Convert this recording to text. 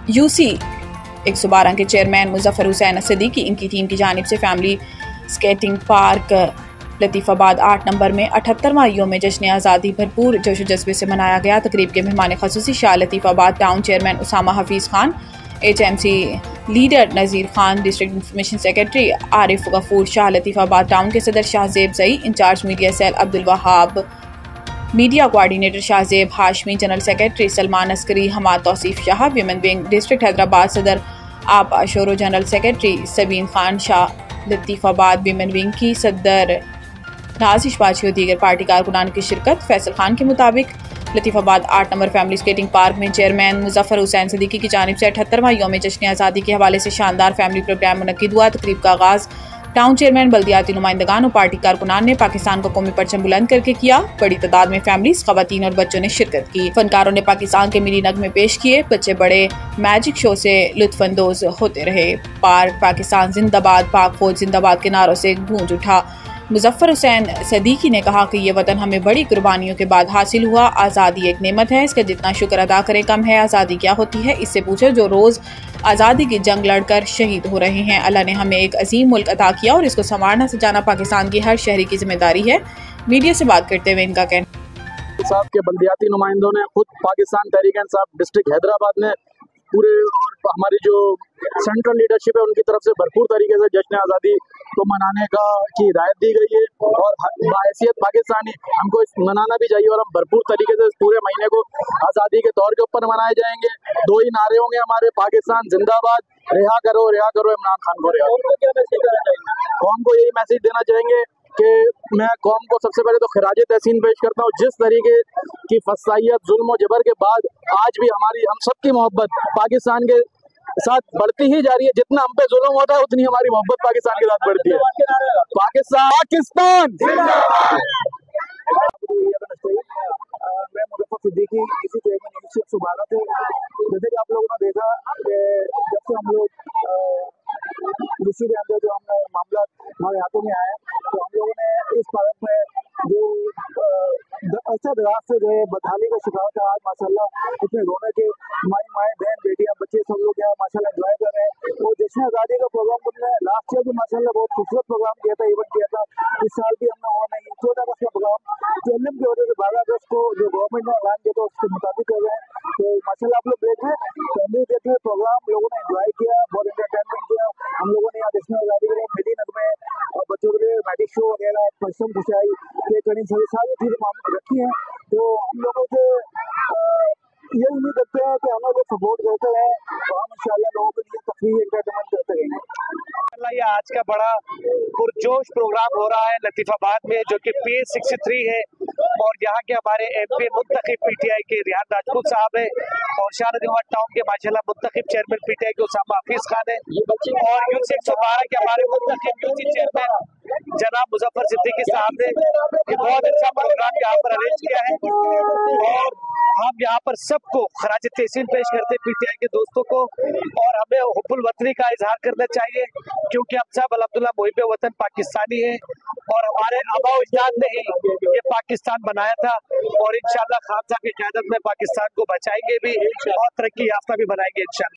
UC 112 के chairman Muzaffar Hussain Siddiqui इनकी team की जानिब से family skating park Latifabad 8 number में 78वां योम जश्न आज़ादी भरपूर जोश जज्बे से मनाया गया। तकरीब के मेहमान खसूसी Shah Latifabad town chairman Usama Hafeez Khan, HMC leader Nazir Khan, district information secretary Arif Ghafoor Shah, Latifabad town के सदर Shahzeb Zai, incharge media cell Abdul Wahab, media coordinator Shahzeb Hashmi, general secretary Salman Askari, Hammad Tauseef Shah, women wing district Hyderabad सदर आप अशोरो, general secretary Sabeen Khan Shah Latifabad women wing की सदर नाजिश बाजी और दीगर पार्टी कारकुनान की शिरकत। फैसल खान के मुताबिक Latifabad 8 number family skating park में चेयरमैन मुजफ्फर हुसैन सदीकी की जानिब से 78वां योम जश्न आज़ादी के हवाले से शानदार फैमिली प्रोग्राम मुनक्किद हुआ। तकरीब का आगाज़ टाउन चेयरमैन, बल्दियाती नुमाइंदगान और पार्टी कारकुनान ने पाकिस्तान को कौमी परचम बुलंद करके किया। बड़ी तादाद में फैमिलीज, खवातीन और बच्चों ने शिरकत की। फनकारों ने पाकिस्तान के मिली नगमे पेश किए। बच्चे बड़े मैजिक शो से लुत्फानंदोज होते रहे। पार्क पाकिस्तान जिंदाबाद, पाक फौज जिंदाबाद के नारों से गूंज उठा। मुजफ्फर हुसैन सदीकी ने कहा कि ये वतन हमें बड़ी कुर्बानियों के बाद हासिल हुआ। आज़ादी एक नेमत है, इसका जितना शुक्र अदा करें कम है। आज़ादी क्या होती है इससे पूछो जो रोज़ आज़ादी की जंग लड़कर शहीद हो रहे हैं। अल्लाह ने हमें एक अजीम मुल्क अता किया और इसको संवारना सजाना पाकिस्तान की हर शहरी की जिम्मेदारी है। मीडिया से बात करते हुए इनका कहना साहब के बल्दियाती नुमाइंदों ने खुद पाकिस्तान तहरीक इंसाफ डिस्ट्रिक्ट हैदराबाद ने पूरे और हमारी जो सेंट्रल लीडरशिप है उनकी तरफ से भरपूर तरीके से जश्न आज़ादी को मनाने की हिदायत दी गई है और बाहैसियत पाकिस्तानी हमको इस मनाना भी चाहिए और हम भरपूर तरीके से इस पूरे महीने को आज़ादी के तौर के ऊपर मनाए जाएंगे। 2 ही नारे होंगे हमारे, पाकिस्तान जिंदाबाद, रिहा करो इमरान खान को रिहा। कौम को यही मैसेज देना चाहेंगे कि मैं कौम को सबसे पहले तो खिराज तहसीन पेश करता हूँ। जिस तरीके की फसाइयत, जुल्म और जबर के बाद आज भी हम सबकी मोहब्बत पाकिस्तान के साथ बढ़ती ही जा रही है। जितना हम पे जुल्म होता है उतनी हमारी मोहब्बत पाकिस्तान के साथ बढ़ती है। पाकिस्तान मैं मुजफ्फर सिद्दीकी इसी चेयरमैन यूसी 112 थे। जैसे कि आप लोगों ने देखा कि जब से हम लोग यूसी के अंदर जो हम मामला हमारे हाथों में आए तो हम लोगों ने इस पार्क में जो अच्छा दराज से जो है बदहाली का शिकार था, आज माशाल्लाह इतने रोने के माएँ बहन बेटियां बच्चे सब लोग यहाँ माशाल्लाह एंजॉय कर रहे हैं। और जश्न आज़ादी का प्रोग्राम हमने लास्ट ईयर भी माशाल्लाह बहुत खूबसूरत प्रोग्राम किया था, इवेंट किया था। इस साल भी हमने वो नहीं 14 अगस्त का प्रोग्राम PLM की वजह से 12 अगस्त को जो गवर्नमेंट ने ऐलान किया था उसके मुताबिक कर रहे हैं। तो माशाल्लाह आप लोग देख रहे हैं फैमिली देख रहे प्रोग्राम, लोगों ने एंजॉय किया, बहुत एंटरटेनमेंट किया। हम लोगों ने यहाँ जश्न आज़ादी के लिए मिली नगमे और बच्चों के लिए मैजिक शो वगैरह, पश्चिम खुशाई, केक कटिंग, सारी चीज़ें रखी हैं। तो हम लोगों से ये उम्मीद करते हैं कि हमें लोग सपोर्ट करते हैं और हम इंशाल्लाह लोगों के लिए तफरीह एंटरटेनमेंट करते रहेंगे। ये आज का बड़ा पुरजोश प्रोग्राम हो रहा है लतीफ़ाबाद में, जो कि PH 63 है और यहाँ के हमारे MP मुंतखब PTI के रियाद राजपूत साहब है और शाहनवाज टाउन के माशाल्लाह मुंतखब चेयरमैन PTI के उसामा हफीज खान है और यूसी 112 के हमारे मुंतखब यूसी चेयरमैन जनाब मुजफ्फर सिद्दीकी साहब ने ये बहुत अच्छा प्रोग्राम यहाँ पर अरेंज किया है। और हम यहाँ पर सबको खराज तहसीन पेश करते PTI के दोस्तों को और हमें हुब्बुल वतनी का इजहार करना चाहिए क्योंकि हम सब अल्हम्दुलिल्लाह मुहिब्बे वतन पाकिस्तानी है और हमारे आबा अजदाद ने ही ये पाकिस्तान बनाया था और इंशाल्लाह खान साहब की क़यादत में पाकिस्तान को बचाएंगे भी और तरक्की याफ्ता भी बनाएंगे इंशाल्लाह।